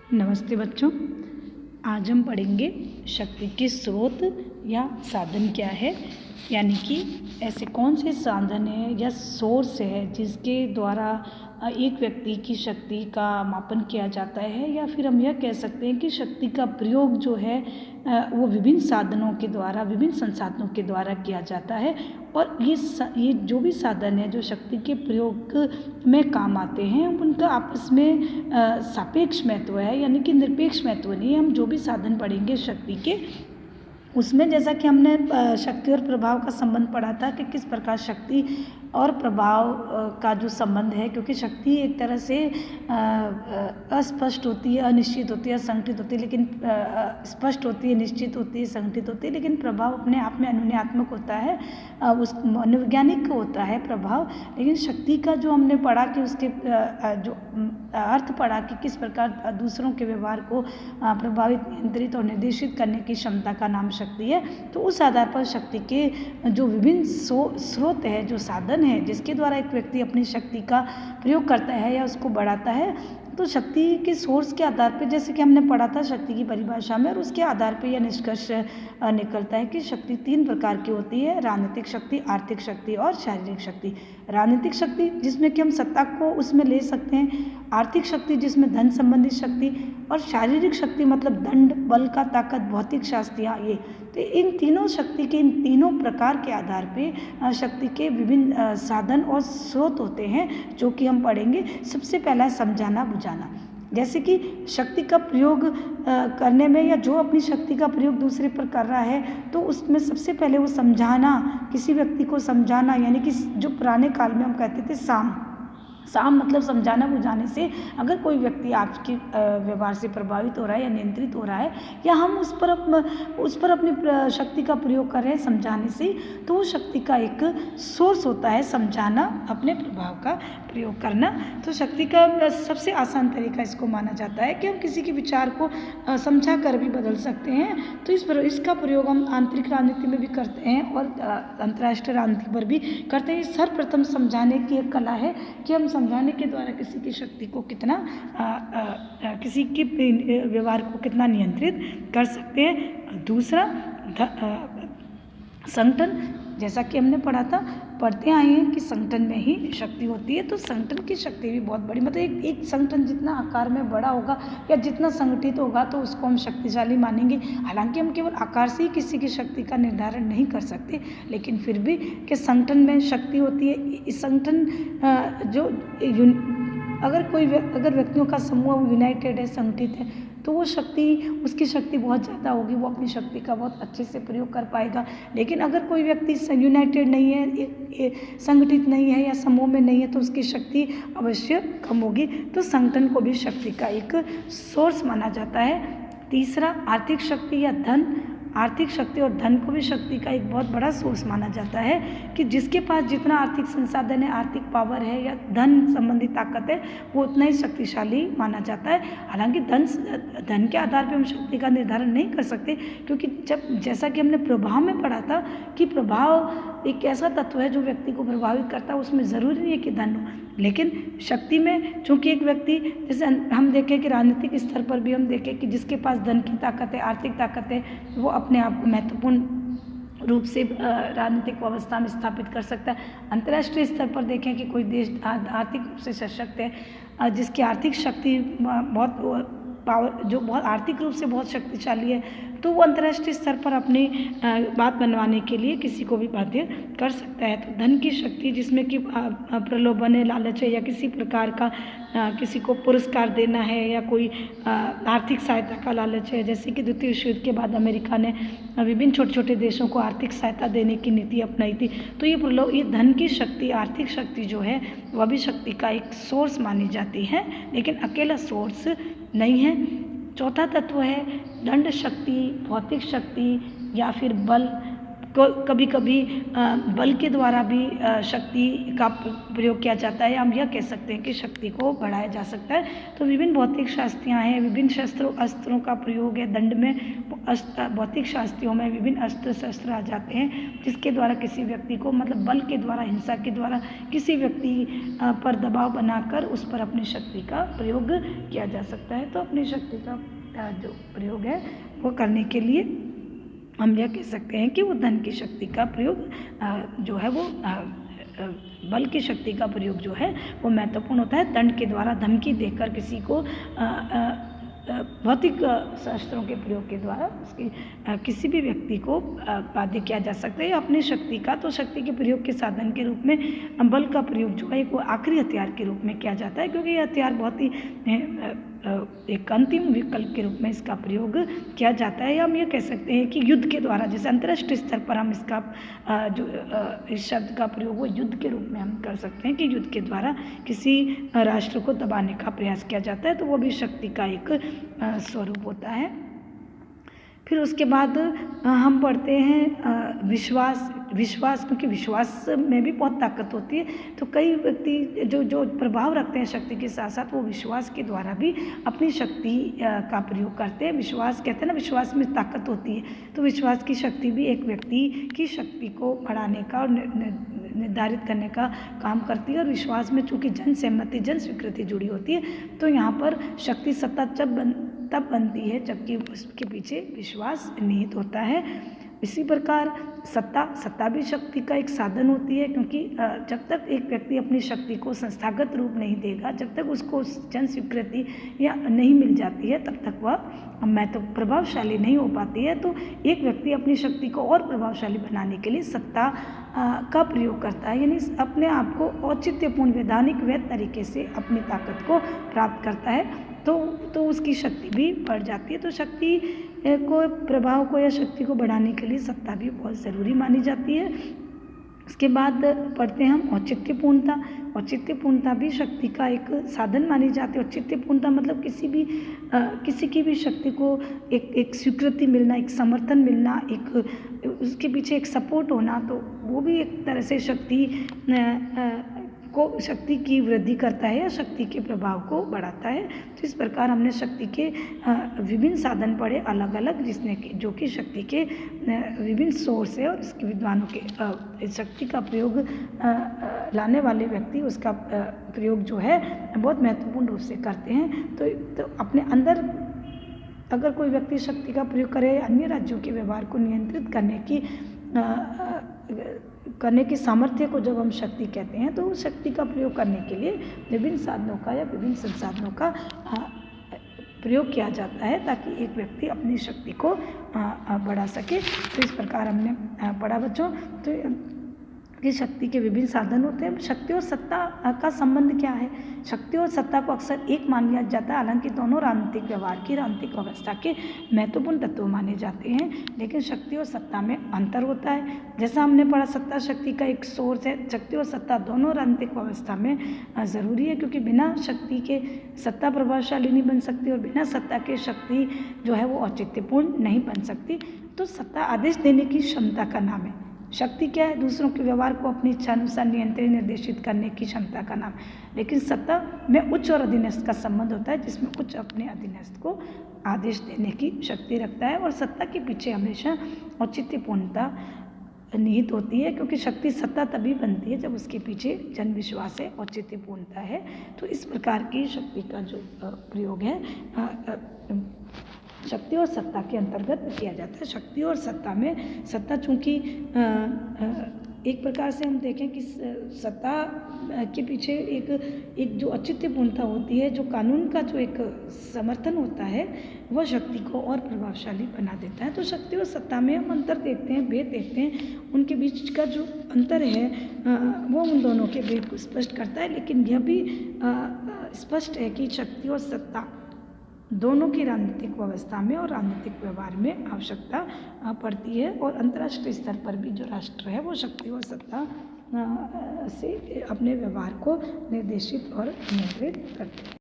नमस्ते बच्चों। आज हम पढ़ेंगे शक्ति के स्रोत या साधन क्या है, यानी कि ऐसे कौन से साधन है या सोर्स है जिसके द्वारा एक व्यक्ति की शक्ति का मापन किया जाता है, या फिर हम यह कह सकते हैं कि शक्ति का प्रयोग जो है वो विभिन्न साधनों के द्वारा, विभिन्न संसाधनों के द्वारा किया जाता है। और ये जो भी साधन है जो शक्ति के प्रयोग में काम आते हैं, उनका आपस में सापेक्ष महत्व है, यानी कि निरपेक्ष महत्व नहीं है। हम जो भी साधन पढ़ेंगे शक्ति के, उसमें जैसा कि हमने शक्ति और प्रभाव का संबंध पढ़ा था कि किस प्रकार शक्ति और प्रभाव का जो संबंध है, क्योंकि शक्ति एक तरह से अस्पष्ट होती है, अनिश्चित होती है, असंगठित होती है, लेकिन स्पष्ट होती है, निश्चित होती है, संगठित होती है, लेकिन प्रभाव अपने आप में अनुन्यात्मक होता है, उस मनोवैज्ञानिक होता है प्रभाव। लेकिन शक्ति का जो हमने पढ़ा कि उसके जो अर्थ पढ़ा कि किस प्रकार दूसरों के व्यवहार को प्रभावित, नियंत्रित और निर्देशित करने की क्षमता का नाम शक्ति है। तो उस आधार पर शक्ति के जो विभिन्न स्रोत है, जो साधन है जिसके द्वारा एक व्यक्ति अपनी शक्ति का प्रयोग करता है या उसको बढ़ाता है, तो शक्ति के सोर्स के आधार पर, जैसे कि हमने पढ़ा था शक्ति की परिभाषा में, और उसके आधार पर यह निष्कर्ष निकलता है कि शक्ति 3 प्रकार की होती है: राजनीतिक शक्ति, आर्थिक शक्ति और शारीरिक शक्ति। राजनीतिक शक्ति जिसमें कि हम सत्ता को उसमें ले सकते हैं, आर्थिक शक्ति जिसमें धन संबंधी शक्ति, और शारीरिक शक्ति मतलब दंड, बल का ताकत, भौतिक शास्त्रियाँ, ये। तो इन तीनों शक्ति के, इन तीनों प्रकार के आधार पे शक्ति के विभिन्न साधन और स्रोत होते हैं जो कि हम पढ़ेंगे। सबसे पहला है समझाना बुझाना। जैसे कि शक्ति का प्रयोग करने में, या जो अपनी शक्ति का प्रयोग दूसरे पर कर रहा है, तो उसमें सबसे पहले वो समझाना, किसी व्यक्ति को समझाना, यानी कि जो पुराने काल में हम कहते थे साम मतलब समझाना बुझाने से अगर कोई व्यक्ति आपके व्यवहार से प्रभावित हो रहा है या नियंत्रित हो रहा है, या हम उस पर अपनी शक्ति का प्रयोग कर रहे हैं समझाने से, तो वो शक्ति का एक सोर्स होता है समझाना, अपने प्रभाव का प्रयोग करना। तो शक्ति का सबसे आसान तरीका इसको माना जाता है कि हम किसी के विचार को समझा कर भी बदल सकते हैं। तो इसका प्रयोग हम आंतरिक राजनीति में भी करते हैं और अंतर्राष्ट्रीय राजनीति पर भी करते हैं। सर्वप्रथम समझाने की एक कला है कि हम समझाने के द्वारा किसी की शक्ति को कितना, किसी के व्यवहार को कितना नियंत्रित कर सकते हैं। दूसरा संगठन, जैसा कि हमने पढ़ते आए हैं कि संगठन में ही शक्ति होती है। तो संगठन की शक्ति भी बहुत बड़ी, मतलब एक संगठन जितना आकार में बड़ा होगा या जितना संगठित होगा, तो उसको हम शक्तिशाली मानेंगे। हालांकि हम केवल आकार से ही किसी की शक्ति का निर्धारण नहीं कर सकते, लेकिन फिर भी कि संगठन में शक्ति होती है। इस संगठन अगर व्यक्तियों का समूह यूनाइटेड है, संगठित है, तो वो उसकी शक्ति बहुत ज़्यादा होगी, वो अपनी शक्ति का बहुत अच्छे से प्रयोग कर पाएगा। लेकिन अगर कोई व्यक्ति यूनाइटेड नहीं है, संगठित नहीं है या समूह में नहीं है, तो उसकी शक्ति अवश्य कम होगी। तो संगठन को भी शक्ति का एक सोर्स माना जाता है। तीसरा आर्थिक शक्ति या धन। आर्थिक शक्ति और धन को भी शक्ति का एक बहुत बड़ा सोर्स माना जाता है कि जिसके पास जितना आर्थिक संसाधन है, आर्थिक पावर है या धन संबंधी ताकत है, वो उतना ही शक्तिशाली माना जाता है। हालांकि धन के आधार पर हम शक्ति का निर्धारण नहीं कर सकते, क्योंकि जैसा कि हमने प्रभाव में पढ़ा था कि प्रभाव एक ऐसा तत्व है जो व्यक्ति को प्रभावित करता है, उसमें ज़रूरी नहीं है कि धन हो। लेकिन शक्ति में चूँकि एक व्यक्ति, जैसे हम देखें कि राजनीतिक स्तर पर भी हम देखें कि जिसके पास धन की ताकत है, आर्थिक ताकत है, वो अपने आप को महत्वपूर्ण रूप से राजनीतिक व्यवस्था में स्थापित कर सकता है। अंतर्राष्ट्रीय स्तर पर देखें कि कोई देश आर्थिक रूप से सशक्त है, जिसकी आर्थिक शक्ति जो बहुत आर्थिक रूप से बहुत शक्तिशाली है, तो वो अंतर्राष्ट्रीय स्तर पर अपनी बात बनवाने के लिए किसी को भी बाध्य कर सकता है। तो धन की शक्ति जिसमें कि प्रलोभन है, लालच है, या किसी प्रकार का किसी को पुरस्कार देना है, या कोई आर्थिक सहायता का लालच है। जैसे कि द्वितीय विश्व युद्ध के बाद अमेरिका ने विभिन्न छोटे छोटे देशों को आर्थिक सहायता देने की नीति अपनाई थी। तो ये धन की शक्ति, आर्थिक शक्ति जो है, वह भी शक्ति का एक सोर्स मानी जाती है, लेकिन अकेला सोर्स नहीं है। चौथा तत्व है दंड शक्ति, भौतिक शक्ति या फिर बल कभी कभी बल के द्वारा भी शक्ति का प्रयोग किया जाता है, हम यह कह सकते हैं कि शक्ति को बढ़ाया जा सकता है। तो विभिन्न भौतिक शास्त्रियाँ हैं, विभिन्न अस्त्रों का प्रयोग है। दंड में भौतिक शास्त्रियों में विभिन्न अस्त्र शस्त्र आ जाते हैं, जिसके द्वारा किसी व्यक्ति को मतलब बल के द्वारा, हिंसा के द्वारा किसी व्यक्ति पर दबाव बनाकर उस पर अपनी शक्ति का प्रयोग किया जा सकता है। तो अपनी शक्ति का जो प्रयोग है वो करने के लिए हम यह कह सकते हैं कि वो धन की शक्ति का प्रयोग जो है वो बल की शक्ति का प्रयोग जो है वो महत्वपूर्ण होता है। दंड के द्वारा धमकी देकर किसी को भौतिक शास्त्रों के प्रयोग के द्वारा उसकी किसी भी व्यक्ति को बाध्य किया जा सकता है। अपनी शक्ति का तो शक्ति के प्रयोग के साधन के रूप में बल का प्रयोग जो है वो आखिरी हथियार के रूप में किया जाता है, क्योंकि यह हथियार बहुत ही एक अंतिम विकल्प के रूप में इसका प्रयोग किया जाता है। या हम ये कह सकते हैं कि युद्ध के द्वारा, जैसे अंतर्राष्ट्रीय स्तर पर हम इसका इस शब्द का प्रयोग वो युद्ध के रूप में हम कर सकते हैं कि युद्ध के द्वारा किसी राष्ट्र को दबाने का प्रयास किया जाता है, तो वो भी शक्ति का एक स्वरूप होता है। फिर उसके बाद हम पढ़ते हैं विश्वास, क्योंकि विश्वास में भी बहुत ताकत होती है। तो कई व्यक्ति जो प्रभाव रखते हैं शक्ति के साथ साथ, वो विश्वास के द्वारा भी अपनी शक्ति का प्रयोग करते हैं। विश्वास कहते हैं ना, विश्वास में ताकत होती है। तो विश्वास की शक्ति भी एक व्यक्ति की शक्ति को बढ़ाने का और निर्धारित करने का काम करती है। और विश्वास में चूँकि जन सहमति, जन स्वीकृति जुड़ी होती है, तो यहाँ पर शक्ति सत्ता तब बनती है जबकि उसके पीछे विश्वास निहित होता है। इसी प्रकार सत्ता भी शक्ति का एक साधन होती है, क्योंकि जब तक एक व्यक्ति अपनी शक्ति को संस्थागत रूप नहीं देगा, जब तक उसको जन स्वीकृति या नहीं मिल जाती है, तब तक वह प्रभावशाली नहीं हो पाती है। तो एक व्यक्ति अपनी शक्ति को और प्रभावशाली बनाने के लिए सत्ता का प्रयोग करता है, यानी अपने आप को औचित्यपूर्ण वैधानिक वैध तरीके से अपनी ताकत को प्राप्त करता है, तो उसकी शक्ति भी बढ़ जाती है। तो शक्ति को, प्रभाव को या शक्ति को बढ़ाने के लिए सत्ता भी बहुत ज़रूरी मानी जाती है। उसके बाद पढ़ते हैं हम औचित्यपूर्णता। औचित्यपूर्णता भी शक्ति का एक साधन मानी जाती है। औचित्यपूर्णता मतलब किसी की भी शक्ति को एक स्वीकृति मिलना, एक समर्थन मिलना, एक उसके पीछे एक सपोर्ट होना, तो वो भी एक तरह से शक्ति की वृद्धि करता है या शक्ति के प्रभाव को बढ़ाता है। तो इस प्रकार हमने शक्ति के विभिन्न साधन पढ़े अलग अलग, जो कि शक्ति के विभिन्न सोर्स है, और इसके विद्वानों के शक्ति का प्रयोग लाने वाले व्यक्ति उसका प्रयोग जो है बहुत महत्वपूर्ण रूप से करते हैं। तो अपने अंदर अगर कोई व्यक्ति शक्ति का प्रयोग करे, अन्य राज्यों के व्यवहार को नियंत्रित करने की सामर्थ्य को जब हम शक्ति कहते हैं, तो उस शक्ति का प्रयोग करने के लिए विभिन्न साधनों का या विभिन्न संसाधनों का प्रयोग किया जाता है, ताकि एक व्यक्ति अपनी शक्ति को बढ़ा सके। तो इस प्रकार हमने पढ़ा बच्चों। तो कि शक्ति के विभिन्न साधन होते हैं। शक्ति और सत्ता का संबंध क्या है? शक्ति और सत्ता को अक्सर एक मान लिया जाता है, हालांकि दोनों राजनीतिक व्यवहार की, राजनीतिक व्यवस्था के महत्वपूर्ण तत्व माने जाते हैं, लेकिन शक्ति और सत्ता में अंतर होता है। जैसा हमने पढ़ा, सत्ता शक्ति का एक सोर्स है। शक्ति और सत्ता दोनों राजनीतिक व्यवस्था में ज़रूरी है, क्योंकि बिना शक्ति के सत्ता प्रभावशाली नहीं बन सकती, और बिना सत्ता के शक्ति जो है वो औचित्यपूर्ण नहीं बन सकती। तो सत्ता आदेश देने की क्षमता का नाम है। शक्ति क्या है? दूसरों के व्यवहार को अपनी इच्छा अनुसार नियंत्रित, निर्देशित करने की क्षमता का नाम। लेकिन सत्ता में उच्च और अधीनस्थ का संबंध होता है, जिसमें उच्च अपने अधीनस्थ को आदेश देने की शक्ति रखता है। और सत्ता के पीछे हमेशा औचित्यपूर्णता निहित होती है, क्योंकि शक्ति सत्ता तभी बनती है जब उसके पीछे जन विश्वास है, औचित्यपूर्णता है। तो इस प्रकार की शक्ति का जो प्रयोग है शक्ति और सत्ता के अंतर्गत किया जाता है। शक्ति और सत्ता में, सत्ता चूँकि एक प्रकार से हम देखें कि सत्ता के पीछे एक जो औचित्यपूर्णता होती है, जो कानून का जो एक समर्थन होता है, वह शक्ति को और प्रभावशाली बना देता है। तो शक्ति और सत्ता में हम अंतर देखते हैं, भेद देखते हैं। उनके बीच का जो अंतर है वो उन दोनों के भेद को स्पष्ट करता है। लेकिन यह भी स्पष्ट है कि शक्ति और सत्ता दोनों की राजनीतिक व्यवस्था में और राजनीतिक व्यवहार में आवश्यकता पड़ती है। और अंतर्राष्ट्रीय स्तर पर भी जो राष्ट्र है वो शक्ति और सत्ता से अपने व्यवहार को निर्देशित और नियंत्रित करते हैं।